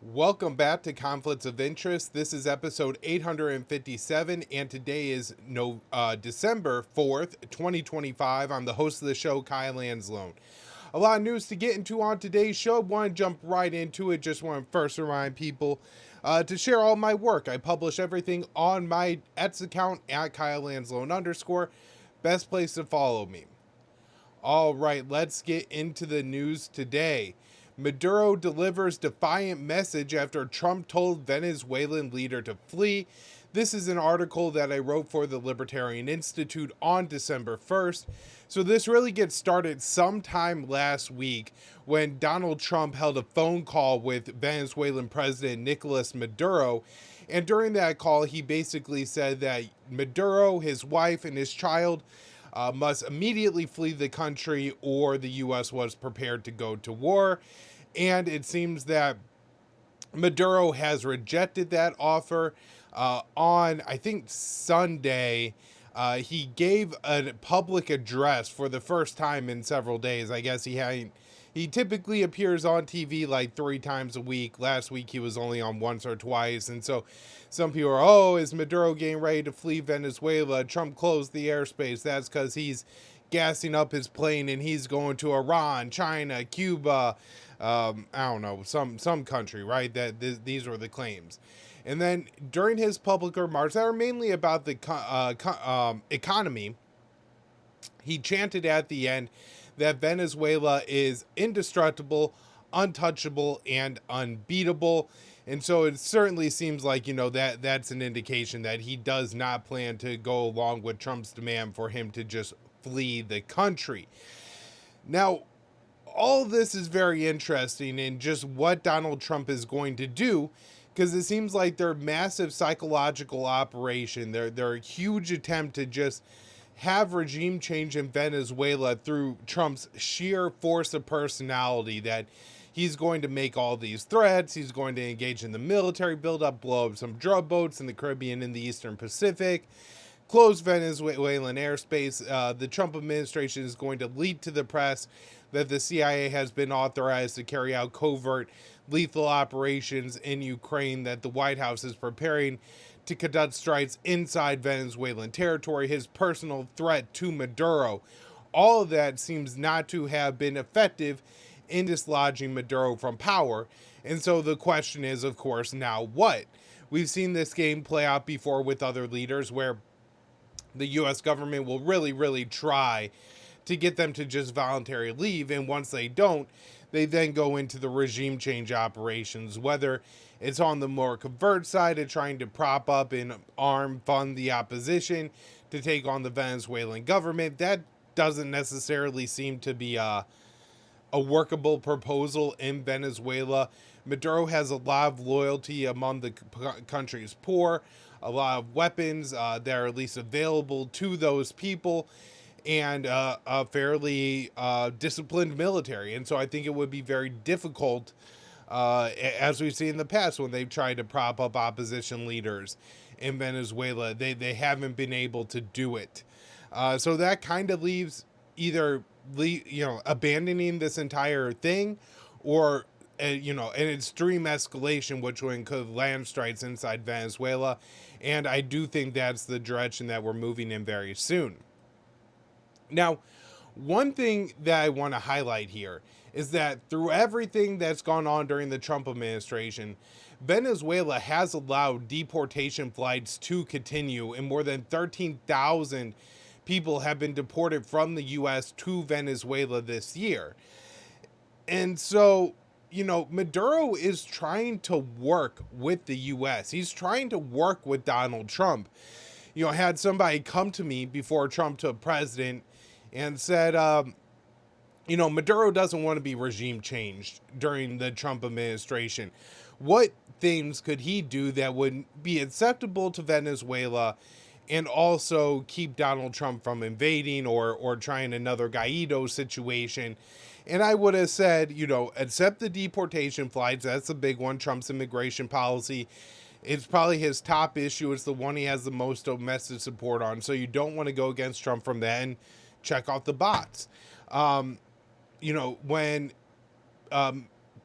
Welcome back to Conflicts of Interest. This is episode 857, and today is December 4th, 2025. I'm the host of the show, Kyle Anzalone. A lot of news to get into on today's show. Want to jump right into it. Just want to first remind people to share all my work. I publish everything on my Etsy account at Kyle Anzalone _ Best place to follow me. All right, let's get into the news today. Maduro delivers defiant message after Trump told Venezuelan leader to flee. This is an article that I wrote for the Libertarian Institute on December 1st. So this really gets started sometime last week when Donald Trump held a phone call with Venezuelan President Nicolas Maduro. And during that call, he basically said that Maduro, his wife, and his child must immediately flee the country or the U.S. was prepared to go to war. And it seems that Maduro has rejected that offer. On, I think, Sunday, he gave a public address for the first time in several days. I guess he typically appears on TV like 3 times a week. Last week he was only on once or twice. And so some people are, is Maduro getting ready to flee Venezuela? Trump closed the airspace. That's because he's gassing up his plane and he's going to Iran, China, Cuba, I don't know, some country, right? These were the claims. And then during his public remarks that are mainly about the economy, he chanted at the end that Venezuela is indestructible, untouchable, and unbeatable. And so it certainly seems like, that's an indication that he does not plan to go along with Trump's demand for him to just flee the country. Now, all this is very interesting in just what Donald Trump is going to do, because it seems like their massive psychological operation, their huge attempt to just have regime change in Venezuela through Trump's sheer force of personality, that he's going to make all these threats, he's going to engage in the military buildup, blow up some drug boats in the Caribbean and the Eastern Pacific, close Venezuelan airspace. The Trump administration is going to leak to the press that the CIA has been authorized to carry out covert lethal operations in Ukraine, that the White House is preparing to conduct strikes inside Venezuelan territory, his personal threat to Maduro. All of that seems not to have been effective in dislodging Maduro from power. And so the question is, of course, now what? We've seen this game play out before with other leaders where the U.S. government will really try to get them to just voluntarily leave. And once they don't, they then go into the regime change operations, whether it's on the more covert side of trying to prop up and fund the opposition to take on the Venezuelan government. That doesn't necessarily seem to be a workable proposal in Venezuela. Maduro has a lot of loyalty among the country's poor, a lot of weapons that are at least available to those people, and a fairly disciplined military. And so I think it would be very difficult, as we've seen in the past when they've tried to prop up opposition leaders in Venezuela. They haven't been able to do it. So that kind of leaves either abandoning this entire thing, or an extreme escalation, which would include land strikes inside Venezuela. And I do think that's the direction that we're moving in very soon. Now, one thing that I want to highlight here is that through everything that's gone on during the Trump administration, Venezuela has allowed deportation flights to continue, and more than 13,000 people have been deported from the U.S. to Venezuela this year. And so, Maduro is trying to work with the U.S. He's trying to work with Donald Trump. I had somebody come to me before Trump took president and said, Maduro doesn't want to be regime changed during the Trump administration. What things could he do that would be acceptable to Venezuela and also keep Donald Trump from invading or trying another Guaido situation? And I would have said, accept the deportation flights. That's the big one. Trump's immigration policy. It's probably his top issue. It's the one he has the most domestic support on. So you don't want to go against Trump from that, and check off the box. When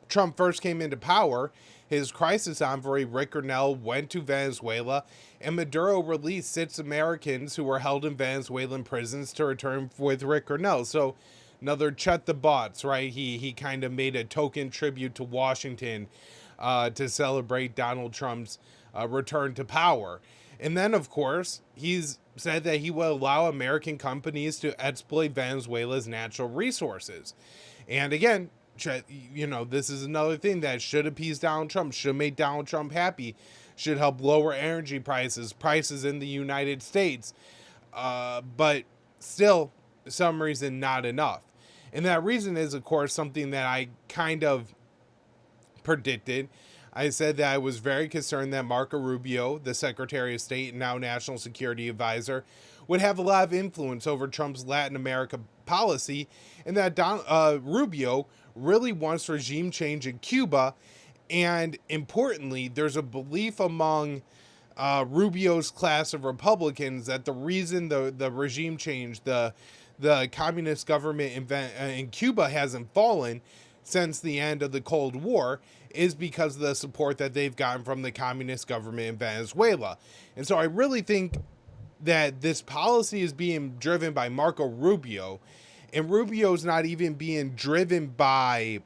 Trump first came into power, his crisis envoy, Rick Grenell, went to Venezuela, and Maduro released 6 Americans who were held in Venezuelan prisons to return with Rick Grenell. So another Chet the Bots, right? He kind of made a token tribute to Washington to celebrate Donald Trump's return to power. And then, of course, he's said that he will allow American companies to exploit Venezuela's natural resources. And again, this is another thing that should appease Donald Trump, should make Donald Trump happy, should help lower energy prices in the United States. But still, for some reason, not enough. And that reason is, of course, something that I kind of predicted. I said that I was very concerned that Marco Rubio, the Secretary of State and now National Security Advisor, would have a lot of influence over Trump's Latin America policy, and that Rubio really wants regime change in Cuba. And importantly, there's a belief among Rubio's class of Republicans that the reason the regime change, the communist government in Cuba hasn't fallen since the end of the Cold War is because of the support that they've gotten from the communist government in Venezuela. And so I really think that this policy is being driven by Marco Rubio, and Rubio's not even being driven by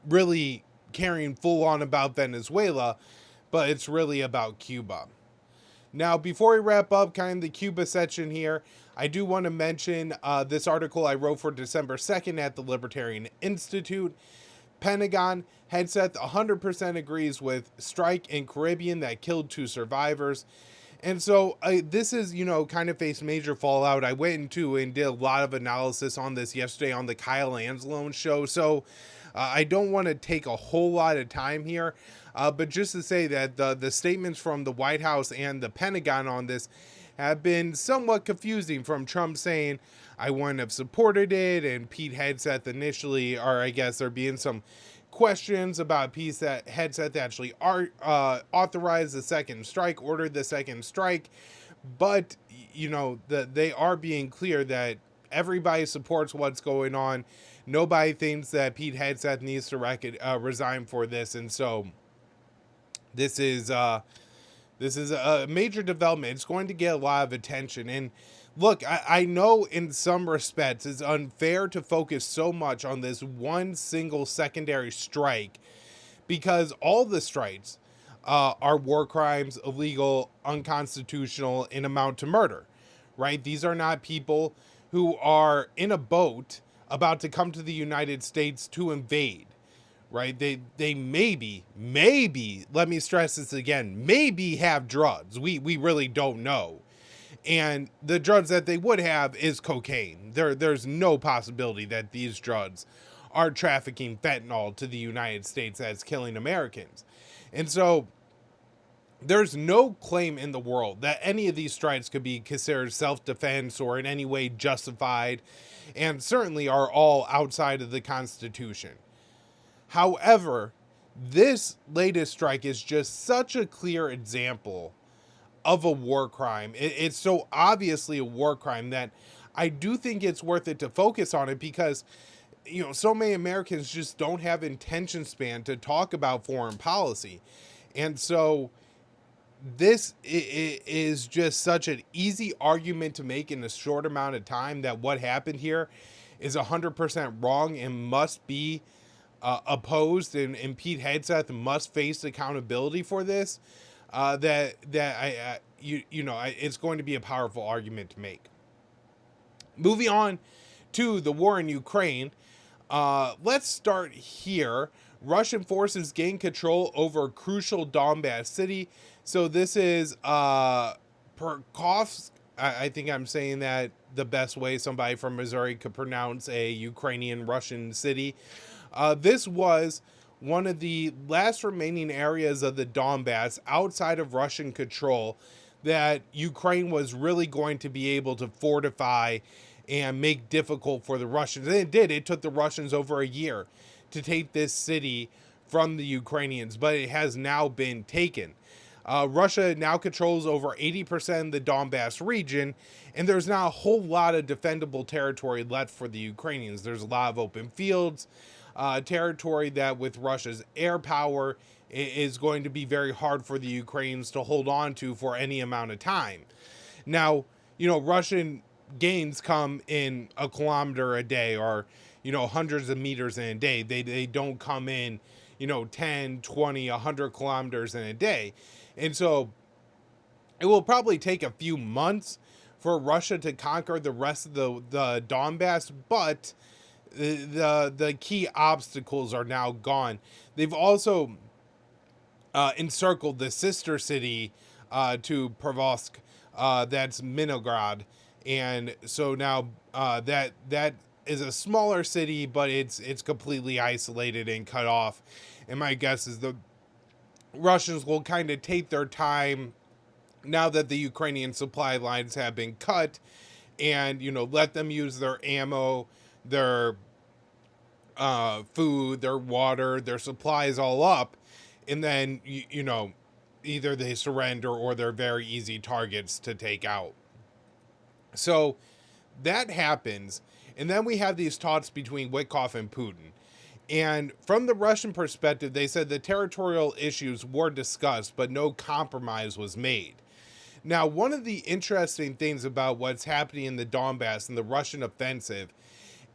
really caring full on about Venezuela, but it's really about Cuba. Now, before we wrap up kind of the Cuba section here, I do want to mention this article I wrote for December 2nd at the Libertarian Institute. Pentagon, Hegseth 100% agrees with strike in Caribbean that killed 2 survivors. And so this is, kind of faced major fallout. I went into and did a lot of analysis on this yesterday on the Kyle Anzalone show. So I don't want to take a whole lot of time here. But just to say that the statements from the White House and the Pentagon on this have been somewhat confusing, from Trump saying, I wouldn't have supported it, and Pete Hegseth initially, or I guess there being some questions about Pete Hegseth actually authorized the second strike, ordered the second strike. But, they are being clear that everybody supports what's going on. Nobody thinks that Pete Hegseth needs to resign for this. And so this is a major development. It's going to get a lot of attention. And look, I know in some respects it's unfair to focus so much on this one single secondary strike, because all the strikes are war crimes, illegal, unconstitutional, and amount to murder, right? These are not people who are in a boat about to come to the United States to invade, right? They maybe, let me stress this again, maybe have drugs. We really don't know. And the drugs that they would have is cocaine. There's no possibility that these drugs are trafficking fentanyl to the United States that's killing Americans. And so there's no claim in the world that any of these strikes could be considered self-defense or in any way justified, and certainly are all outside of the Constitution. However, this latest strike is just such a clear example of a war crime. It's so obviously a war crime that I do think it's worth it to focus on it, because so many Americans just don't have attention span to talk about foreign policy. And so this is just such an easy argument to make in a short amount of time, that what happened here is 100% wrong and must be opposed, and Pete Hegseth must face accountability for this. It's going to be a powerful argument to make. Moving on to the war in Ukraine, let's start here. Russian forces gain control over crucial Donbass city. So this is Perkovsk. I think I'm saying that the best way somebody from Missouri could pronounce a Ukrainian-Russian city. This was one of the last remaining areas of the Donbass outside of Russian control that Ukraine was really going to be able to fortify and make difficult for the Russians. And it did. It took the Russians over a year to take this city from the Ukrainians, but it has now been taken. Russia now controls over 80% of the Donbass region, and there's not a whole lot of defendable territory left for the Ukrainians. There's a lot of open fields, territory that with Russia's air power is going to be very hard for the Ukrainians to hold on to for any amount of time. Now, Russian gains come in a kilometer a day or, hundreds of meters in a day. They don't come in, 10, 20, 100 kilometers in a day. And so it will probably take a few months for Russia to conquer the rest of the Donbass, but the key obstacles are now gone. They've also encircled the sister city to Provosk, that's Minograd, and so now that is a smaller city, but it's completely isolated and cut off. And my guess is the Russians will kind of take their time now that the Ukrainian supply lines have been cut, and let them use their ammo, their food, their water, their supplies all up, and then either they surrender or they're very easy targets to take out. So that happens, and then we have these talks between Witkoff and Putin. And from the Russian perspective, they said the territorial issues were discussed, but no compromise was made. Now, one of the interesting things about what's happening in the Donbass and the Russian offensive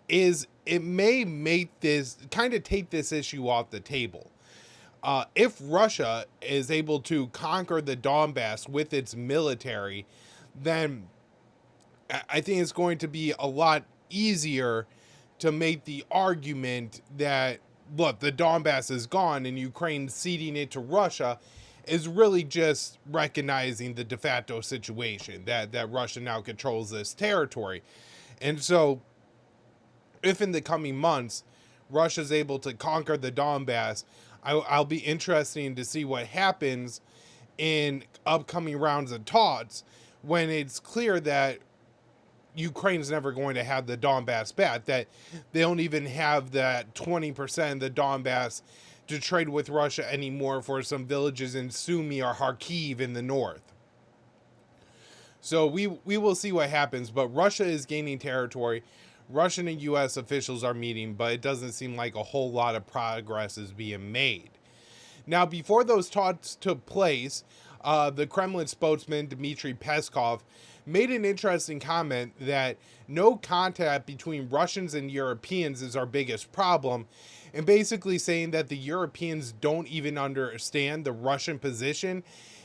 is it may make this kind of take this issue off the table. If Russia is able to conquer the Donbass with its military, then I think it's going to be a lot easier to make the argument that, look, the Donbass is gone and Ukraine ceding it to Russia is really just recognizing the de facto situation that Russia now controls this territory. And so if in the coming months Russia's able to conquer the Donbass, I'll be interested to see what happens in upcoming rounds of talks when it's clear that Ukraine's never going to have the Donbass back, that they don't even have that 20% of the Donbass to trade with Russia anymore for some villages in Sumy or Kharkiv in the north. So we will see what happens, but Russia is gaining territory. Russian and U.S. officials are meeting, but it doesn't seem like a whole lot of progress is being made. Now, before those talks took place, the Kremlin spokesman Dmitry Peskov made an interesting comment that no contact between Russians and Europeans is our biggest problem, and basically saying that the Europeans don't even understand the Russian position,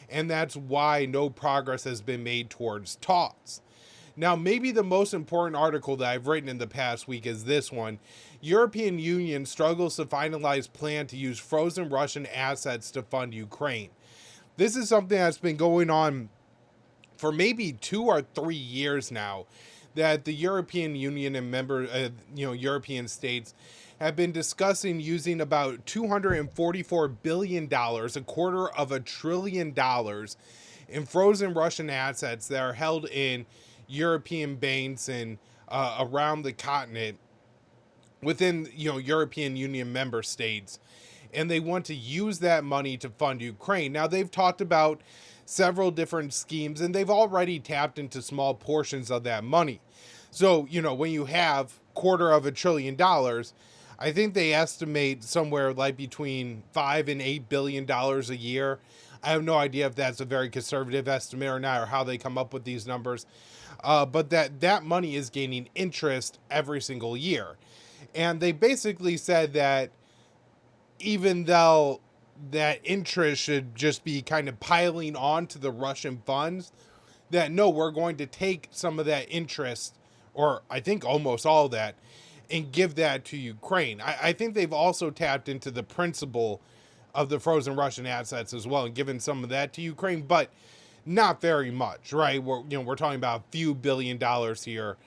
and that's why no progress has been made towards talks. Now, maybe the most important article that I've written in the past week is this one. European Union struggles to finalize plan to use frozen Russian assets to fund Ukraine. This is something that's been going on for maybe 2 or 3 years now, that the European Union and European states have been discussing using about $244 billion, $250 billion in frozen Russian assets that are held in European banks and around the continent within European Union member states, and they want to use that money to fund Ukraine. Now, they've talked about several different schemes, and they've already tapped into small portions of that money. So when you have $250 billion, I think they estimate somewhere like between $5 and $8 billion a year. I have no idea if that's a very conservative estimate or not, or how they come up with these numbers. But that money is gaining interest every single year. And they basically said that even though that interest should just be kind of piling on to the Russian funds, that no, we're going to take some of that interest, or I think almost all of that, and give that to Ukraine. I think they've also tapped into the principle of the frozen Russian assets as well and given some of that to Ukraine, but not very much, right? We're talking about a few $1 billion here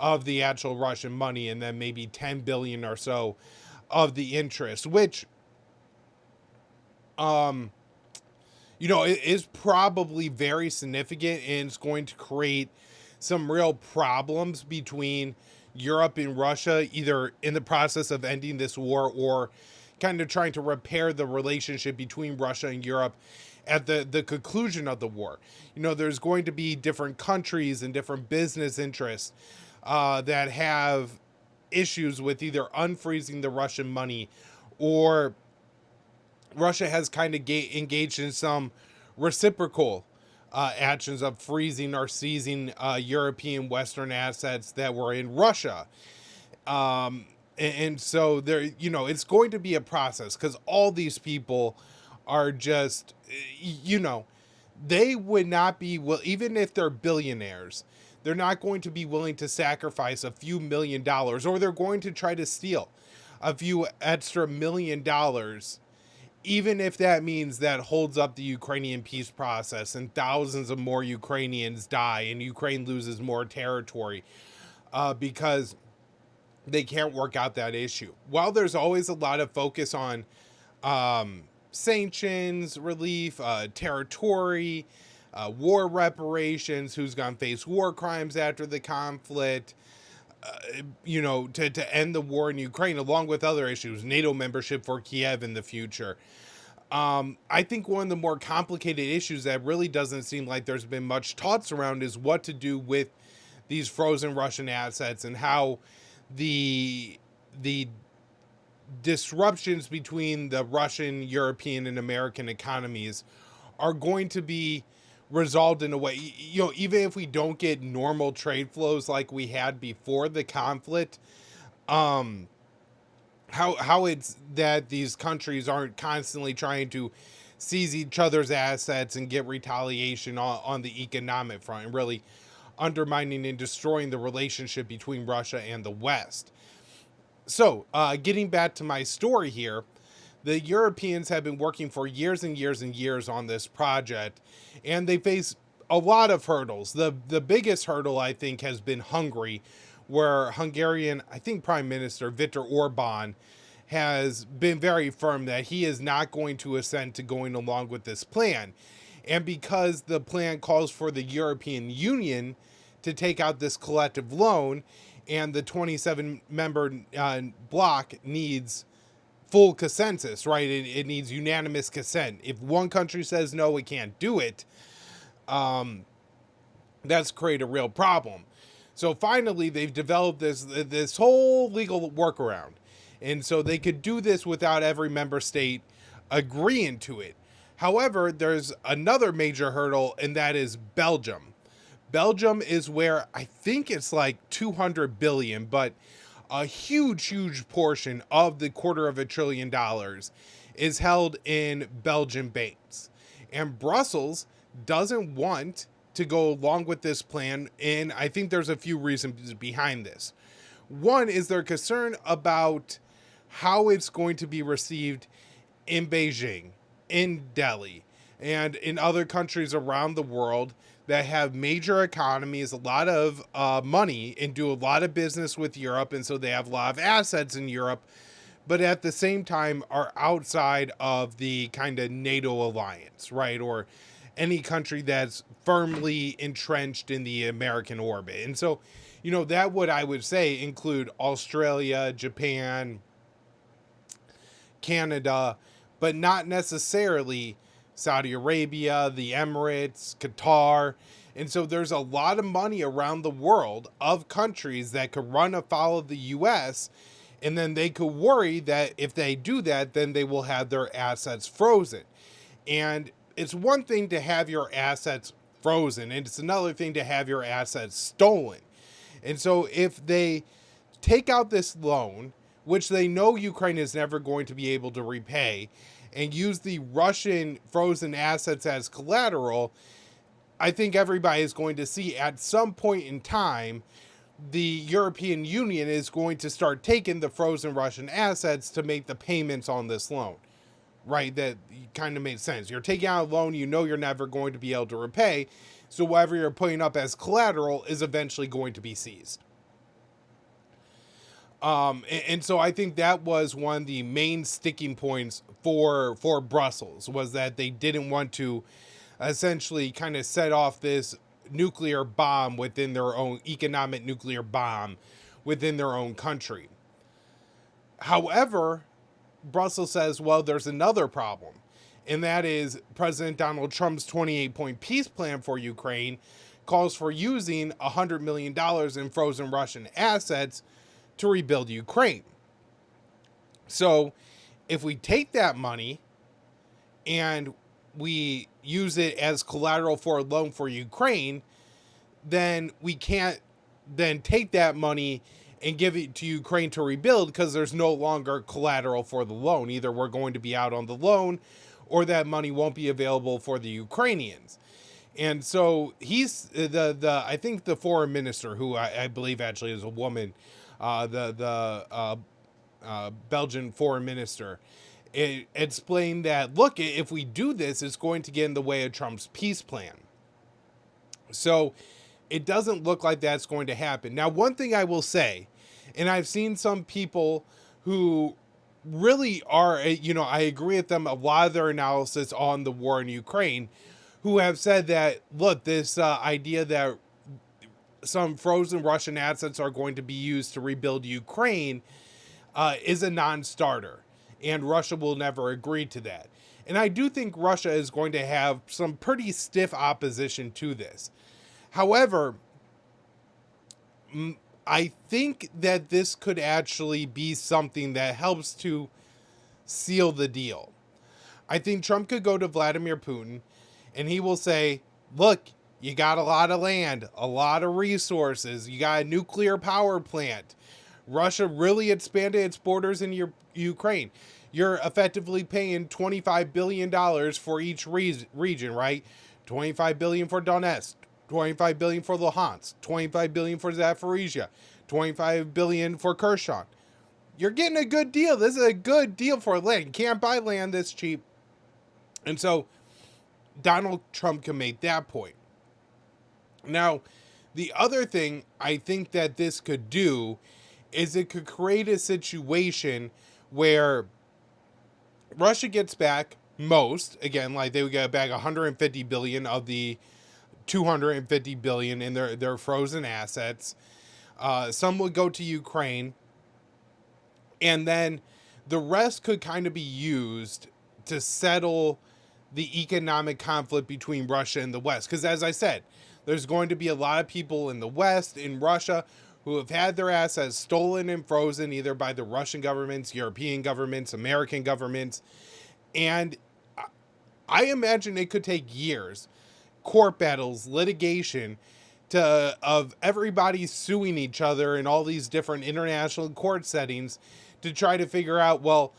of the actual Russian money, and then maybe 10 billion or so of the interest, which it is probably very significant, and it's going to create some real problems between Europe and Russia, either in the process of ending this war or kind of trying to repair the relationship between Russia and Europe at the conclusion of the war. There's going to be different countries and different business interests that have issues with either unfreezing the Russian money, or Russia has kind of engaged in some reciprocal actions of freezing or seizing European Western assets that were in Russia. And so there, it's going to be a process, because all these people are just, they would not be, well, even if they're billionaires, they're not going to be willing to sacrifice a few $1,000,000, or they're going to try to steal a few extra $1,000,000, even if that means that holds up the Ukrainian peace process and thousands of more Ukrainians die and Ukraine loses more territory because they can't work out that issue. While there's always a lot of focus on sanctions, relief, territory, war reparations, who's going to face war crimes after the conflict, to end the war in Ukraine, along with other issues, NATO membership for Kiev in the future. I think one of the more complicated issues that really doesn't seem like there's been much thoughts around is what to do with these frozen Russian assets, and how the disruptions between the Russian, European, and American economies are going to be resolved in a way, even if we don't get normal trade flows like we had before the conflict, how it's that these countries aren't constantly trying to seize each other's assets and get retaliation on the economic front, and really undermining and destroying the relationship between Russia and the West. So, getting back to my story here, the Europeans have been working for years and years and years on this project, and they face a lot of hurdles. The biggest hurdle, I think, has been Hungary, where Hungarian, I think, Prime Minister Viktor Orban has been very firm that he is not going to assent to going along with this plan. And because the plan calls for the European Union to take out this collective loan, and the 27-member bloc needs full consensus, right? It needs unanimous consent. If one country says no, we can't do it, that's create a real problem. So finally, they've developed this whole legal workaround. And so they could do this without every member state agreeing to it. However, there's another major hurdle, and that is Belgium. Belgium is where I think it's like 200 billion, but a huge portion of the $250 billion is held in Belgian banks. And Brussels doesn't want to go along with this plan, and I think there's a few reasons behind this. One is their concern about how it's going to be received in Beijing, in Delhi, and in other countries around the world that have major economies, a lot of money, and do a lot of business with Europe, and so they have a lot of assets in Europe, but at the same time are outside of the kind of NATO alliance, right? Or any country that's firmly entrenched in the American orbit. And so, that would, I would say, include Australia, Japan, Canada, but not necessarily Saudi Arabia, the Emirates, Qatar. And so there's a lot of money around the world of countries that could run afoul of the US, and then they could worry that if they do that, then they will have their assets frozen. And it's one thing to have your assets frozen, and it's another thing to have your assets stolen. And so if they take out this loan, which they know Ukraine is never going to be able to repay, and use the Russian frozen assets as collateral, I think everybody is going to see at some point in time, the European Union is going to start taking the frozen Russian assets to make the payments on this loan, right? That kind of makes sense. You're taking out a loan you know you're never going to be able to repay, so whatever you're putting up as collateral is eventually going to be seized. And so I think that was one of the main sticking points for Brussels, was that they didn't want to essentially kind of set off this nuclear bomb within their own economic nuclear bomb within their own country. However, Brussels says, well, there's another problem. and that is President Donald Trump's 28-point peace plan for Ukraine calls for using $100 million in frozen Russian assets to rebuild Ukraine. So if we take that money and we use it as collateral for a loan for Ukraine, then we can't then take that money and give it to Ukraine to rebuild, because there's no longer collateral for the loan. Either we're going to be out on the loan, or that money won't be available for the Ukrainians. And so he's I think the foreign minister, who I believe actually is a woman, the Belgian foreign minister, it explained that, look, if we do this, it's going to get in the way of Trump's peace plan. So it doesn't look like that's going to happen. Now, one thing I will say, and I've seen some people who really are, I agree with them, a lot of their analysis on the war in Ukraine, who have said that, look, this idea that some frozen Russian assets are going to be used to rebuild Ukraine is a non-starter, and Russia will never agree to that. And I do think Russia is going to have some pretty stiff opposition to this. However, I think that this could actually be something that helps to seal the deal. I think Trump could go to Vladimir Putin and he will say, look, you got a lot of land, a lot of resources, you got a nuclear power plant. Russia really expanded its borders in Ukraine. You're effectively paying $25 billion for each region, right? $25 billion for Donetsk, $25 billion for Luhansk, $25 billion for Zaporizhia, $25 billion for Kherson. You're getting a good deal. This is a good deal for land. You can't buy land this cheap. And so Donald Trump can make that point. Now, the other thing I think that this could do is it could create a situation where Russia gets back most, again, like they would get back 150 billion of the 250 billion in their frozen assets. Some would go to Ukraine, and then the rest could kind of be used to settle the economic conflict between Russia and the West. Because as I said, there's going to be a lot of people in the West, in Russia, who have had their assets stolen and frozen either by the Russian governments, European governments, American governments. And I imagine it could take years, court battles, litigation, of everybody suing each other in all these different international court settings to try to figure out, well,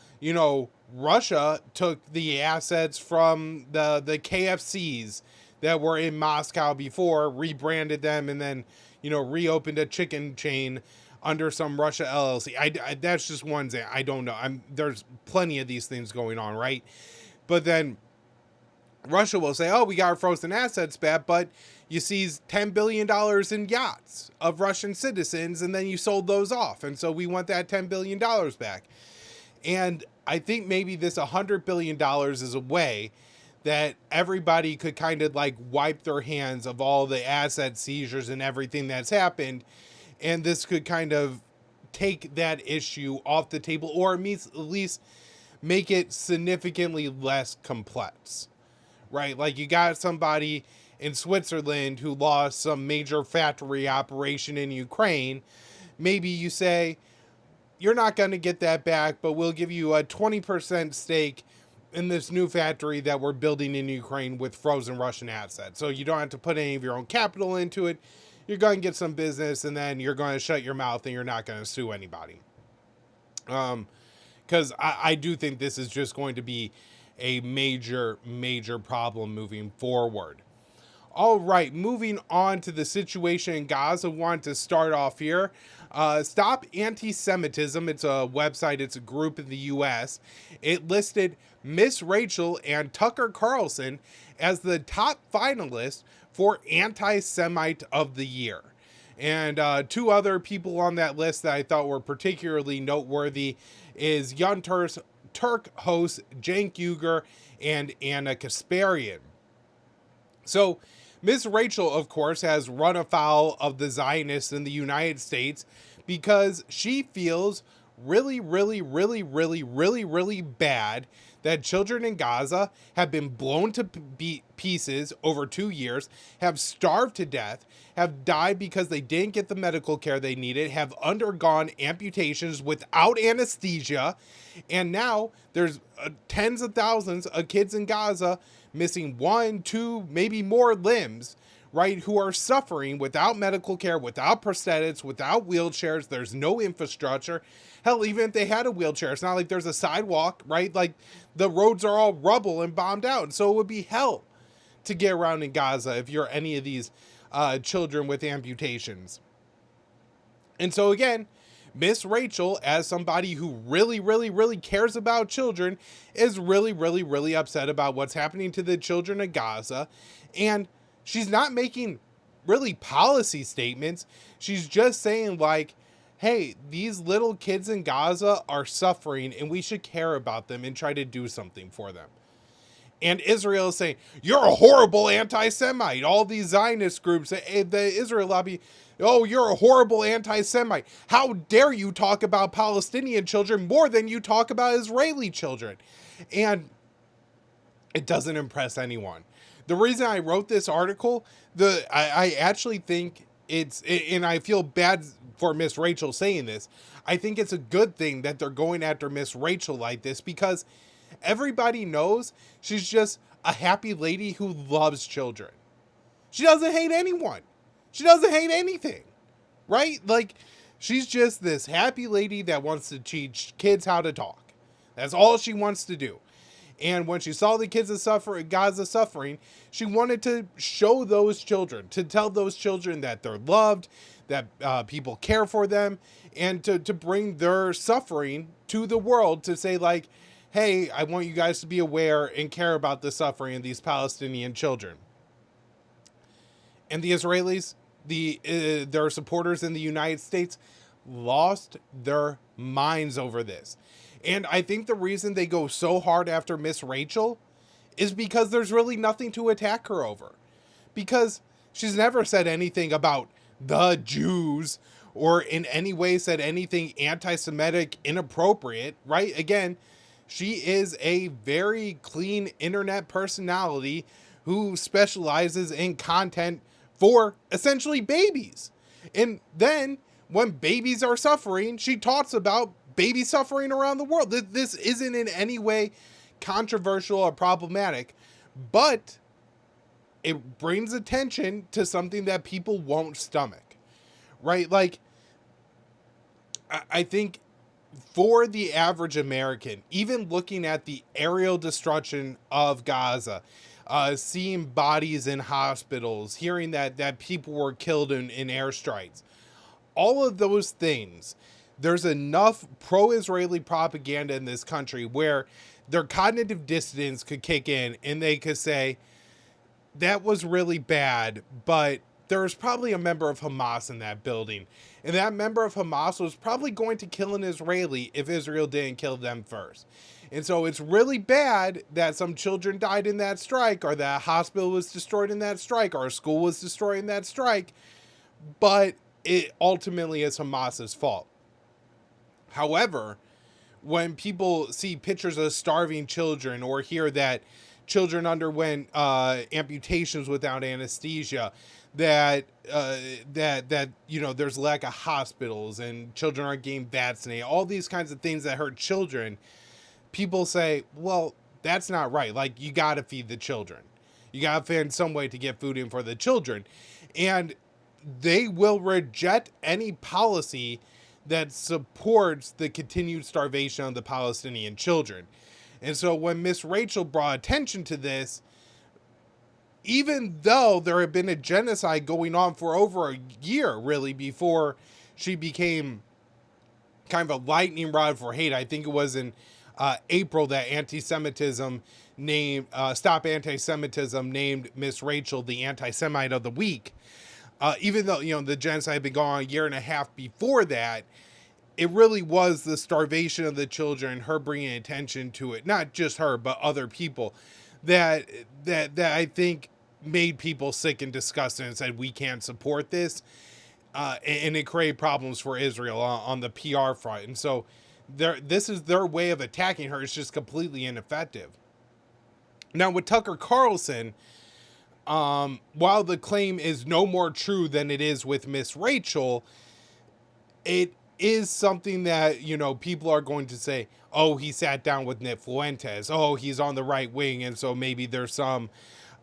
Russia took the assets from the KFCs that were in Moscow before, rebranded them, and then, reopened a chicken chain under some Russia LLC. That's just one thing. I don't know. There's plenty of these things going on, right? But then Russia will say, oh, we got our frozen assets back, but you seized $10 billion in yachts of Russian citizens, and then you sold those off. And so we want that $10 billion back. And I think maybe this $100 billion is a way that everybody could kind of like wipe their hands of all the asset seizures and everything that's happened. And this could kind of take that issue off the table, or at least make it significantly less complex, right? Like you got somebody in Switzerland who lost some major factory operation in Ukraine. Maybe you say, you're not going to get that back, but we'll give you a 20% stake in this new factory that we're building in Ukraine with frozen Russian assets. So you don't have to put any of your own capital into it. You're going to get some business, and then you're going to shut your mouth and you're not going to sue anybody. Because I do think this is just going to be a major, major problem moving forward. All right, moving on to the situation in Gaza. I want to start off here. Stop Anti-Semitism. It's a website. It's a group in the U.S. It listed Miss Rachel and Tucker Carlson as the top finalists for Anti-Semite of the Year. And two other people on that list that I thought were particularly noteworthy is Young Turk host Cenk Uygur and Anna Kasparian. So Miss Rachel, of course, has run afoul of the Zionists in the United States because she feels really, really, really, really, really, really bad that children in Gaza have been blown to pieces over 2 years, have starved to death, have died because they didn't get the medical care they needed, have undergone amputations without anesthesia, and now there's tens of thousands of kids in Gaza missing 1, 2, maybe more limbs, right, who are suffering without medical care, without prosthetics, without wheelchairs. There's no infrastructure. Hell, even if they had a wheelchair, it's not like there's a sidewalk, right? Like, the roads are all rubble and bombed out. And so it would be hell to get around in Gaza if you're any of these children with amputations. And so again, Miss Rachel, as somebody who really, really, really cares about children, is really, really, really upset about what's happening to the children of Gaza. And she's not making really policy statements. She's just saying, like, hey, these little kids in Gaza are suffering and we should care about them and try to do something for them. And Israel is saying, you're a horrible anti-Semite. All these Zionist groups, the Israel lobby, oh, you're a horrible anti-Semite. How dare you talk about Palestinian children more than you talk about Israeli children? And it doesn't impress anyone. The reason I wrote this article, I actually think and I feel bad for Miss Rachel saying this. I think it's a good thing that they're going after Miss Rachel like this, because everybody knows she's just a happy lady who loves children. She doesn't hate anyone. She doesn't hate anything, right? Like, she's just this happy lady that wants to teach kids how to talk. That's all she wants to do. And when she saw the kids of Gaza suffering, she wanted to show those children, to tell those children that they're loved, that people care for them, and to bring their suffering to the world, to say, like, hey, I want you guys to be aware and care about the suffering of these Palestinian children. And the Israelis, their supporters in the United States, lost their minds over this. And I think the reason they go so hard after Miss Rachel is because there's really nothing to attack her over. Because she's never said anything about the Jews or in any way said anything anti-Semitic, inappropriate, right? Again, she is a very clean internet personality who specializes in content for essentially babies. And then when babies are suffering, she talks about baby suffering around the world. This isn't in any way controversial or problematic, but it brings attention to something that people won't stomach, right? Like, I think for the average American, even looking at the aerial destruction of Gaza, seeing bodies in hospitals, hearing that people were killed in airstrikes, all of those things, there's enough pro-Israeli propaganda in this country where their cognitive dissonance could kick in and they could say, that was really bad, but there was probably a member of Hamas in that building. And that member of Hamas was probably going to kill an Israeli if Israel didn't kill them first. And so it's really bad that some children died in that strike, or that a hospital was destroyed in that strike, or a school was destroyed in that strike, but it ultimately is Hamas's fault. However, when people see pictures of starving children or hear that children underwent amputations without anesthesia, that there's lack of hospitals and children aren't getting vaccinated, all these kinds of things that hurt children, people say, well, that's not right. Like, you got to feed the children. You got to find some way to get food in for the children. And they will reject any policy that supports the continued starvation of the Palestinian children. And so when Miss Rachel brought attention to this, even though there had been a genocide going on for over a year, really, before she became kind of a lightning rod for hate. I think it was in April that anti-Semitism named, Stop Anti-Semitism named Miss Rachel the anti-Semite of the week. Even though, the genocide had been going on a year and a half before that, it really was the starvation of the children, her bringing attention to it, not just her, but other people, that I think made people sick and disgusted and said, we can't support this. And it created problems for Israel on the PR front. And so this is their way of attacking her. It's just completely ineffective. Now with Tucker Carlson, while the claim is no more true than it is with Miss Rachel, it is something that, you know, people are going to say, oh, he sat down with Nick Fuentes. Oh, he's on the right wing. And so maybe there's some,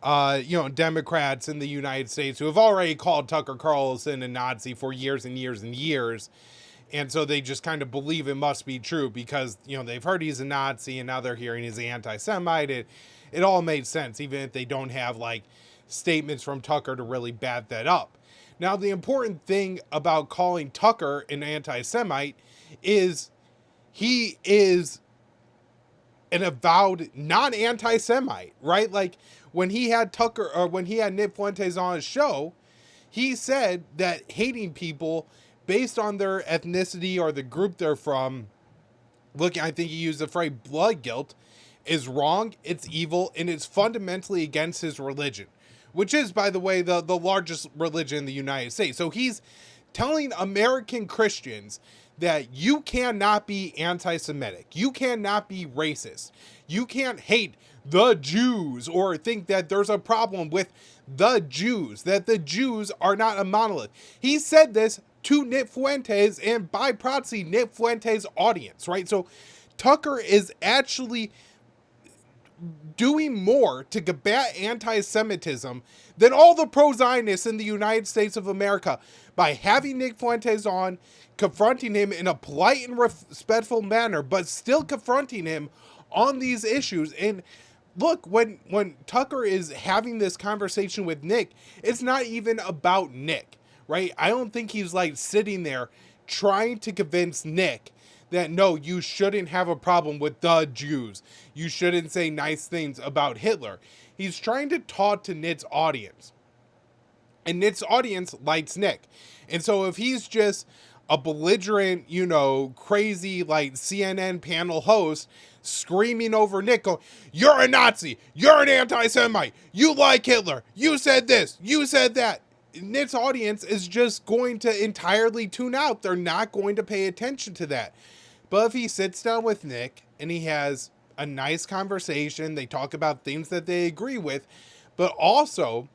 Democrats in the United States who have already called Tucker Carlson a Nazi for years and years and years. And so they just kind of believe it must be true because, you know, they've heard he's a Nazi and now they're hearing he's anti-Semite. It all made sense, even if they don't have like statements from Tucker to really back that up. Now, the important thing about calling Tucker an anti-Semite is he is an avowed non-anti-Semite, right? Like when he had Nick Fuentes on his show, he said that hating people based on their ethnicity or the group they're from, I think he used the phrase blood guilt, is wrong, it's evil, and it's fundamentally against his religion, which is, by the way, the largest religion in the United States. So he's telling American Christians that you cannot be anti-Semitic, you cannot be racist, you can't hate the Jews or think that there's a problem with the Jews, that the Jews are not a monolith. He said this to Nick Fuentes and by proxy Nick Fuentes' audience, right? So Tucker is actually doing more to combat anti-Semitism than all the pro-Zionists in the United States of America by having Nick Fuentes on, confronting him in a polite and respectful manner, but still confronting him on these issues. And look, when Tucker is having this conversation with Nick, it's not even about Nick, right? I don't think he's like sitting there trying to convince Nick that no, you shouldn't have a problem with the Jews. You shouldn't say nice things about Hitler. He's trying to talk to Nick's audience. And Nick's audience likes Nick. And so if he's just a belligerent, you know, crazy like CNN panel host screaming over Nick, going, you're a Nazi, you're an anti-Semite, you like Hitler, you said this, you said that, Nick's audience is just going to entirely tune out. They're not going to pay attention to that. But if he sits down with Nick and he has a nice conversation, they talk about things that they agree with, but also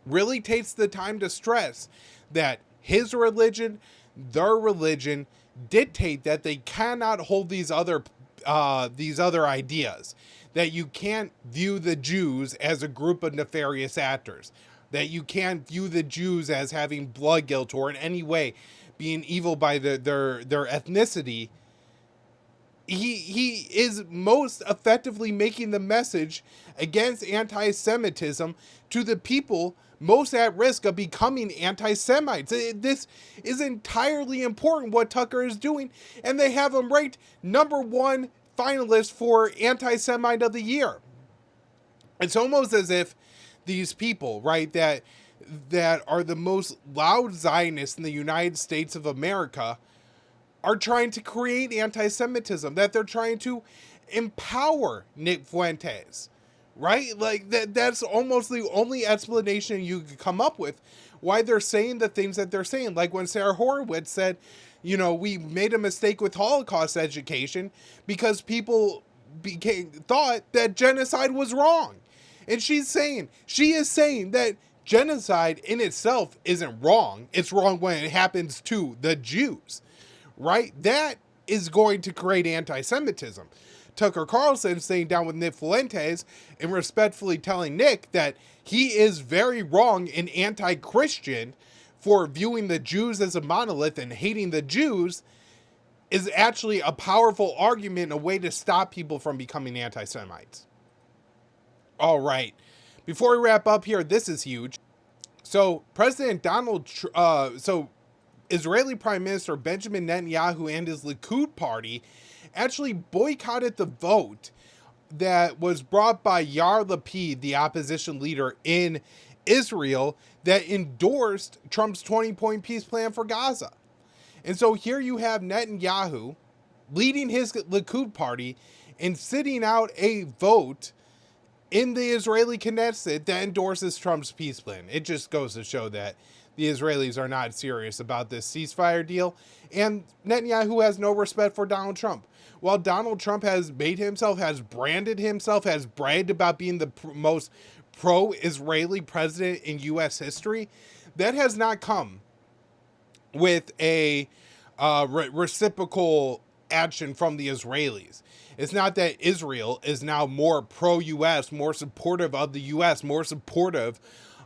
really takes the time to stress that his religion, their religion dictate that they cannot hold these other ideas, that you can't view the Jews as a group of nefarious actors, that you can't view the Jews as having blood guilt or in any way being evil by their ethnicity. He is most effectively making the message against anti-Semitism to the people most at risk of becoming anti-Semites. This is entirely important what Tucker is doing, and they have him ranked #1 finalist for Anti-Semite of the Year. It's almost as if these people, right, that are the most loud Zionists in the United States of America are trying to create anti-Semitism, that they're trying to empower Nick Fuentes, right? Like that's almost the only explanation you could come up with why they're saying the things that they're saying. Like when Sarah Horowitz said, you know, we made a mistake with Holocaust education because people thought that genocide was wrong. And she is saying that genocide in itself isn't wrong. It's wrong when it happens to the Jews, right? That is going to create anti-Semitism. Tucker Carlson sitting down with Nick Fuentes and respectfully telling Nick that he is very wrong and anti-Christian for viewing the Jews as a monolith and hating the Jews is actually a powerful argument, a way to stop people from becoming anti-Semites. All right. Before we wrap up here, this is huge. So Israeli Prime Minister Benjamin Netanyahu and his Likud party actually boycotted the vote that was brought by Yair Lapid, the opposition leader in Israel, that endorsed Trump's 20-point peace plan for Gaza. And so here you have Netanyahu leading his Likud party and sitting out a vote in the Israeli Knesset that endorses Trump's peace plan. It just goes to show that the Israelis are not serious about this ceasefire deal. And Netanyahu has no respect for Donald Trump. While Donald Trump has made himself, has branded himself, has bragged about being the most pro-Israeli president in U.S. history, that has not come with a reciprocal action from the Israelis. It's not that Israel is now more pro-U.S., more supportive of the U.S., more supportive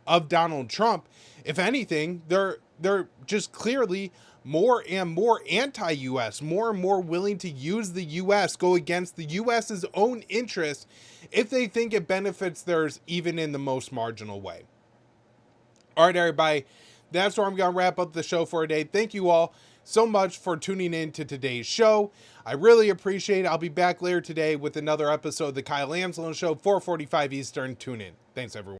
of Donald Trump. If anything, they're just clearly more and more anti-U.S., more and more willing to use the U.S., go against the U.S.'s own interests if they think it benefits theirs even in the most marginal way. All right, everybody, that's where I'm going to wrap up the show for today. Thank you all so much for tuning in to today's show. I really appreciate it. I'll be back later today with another episode of the Kyle Anzalone Show, 4:45 Eastern. Tune in. Thanks, everyone.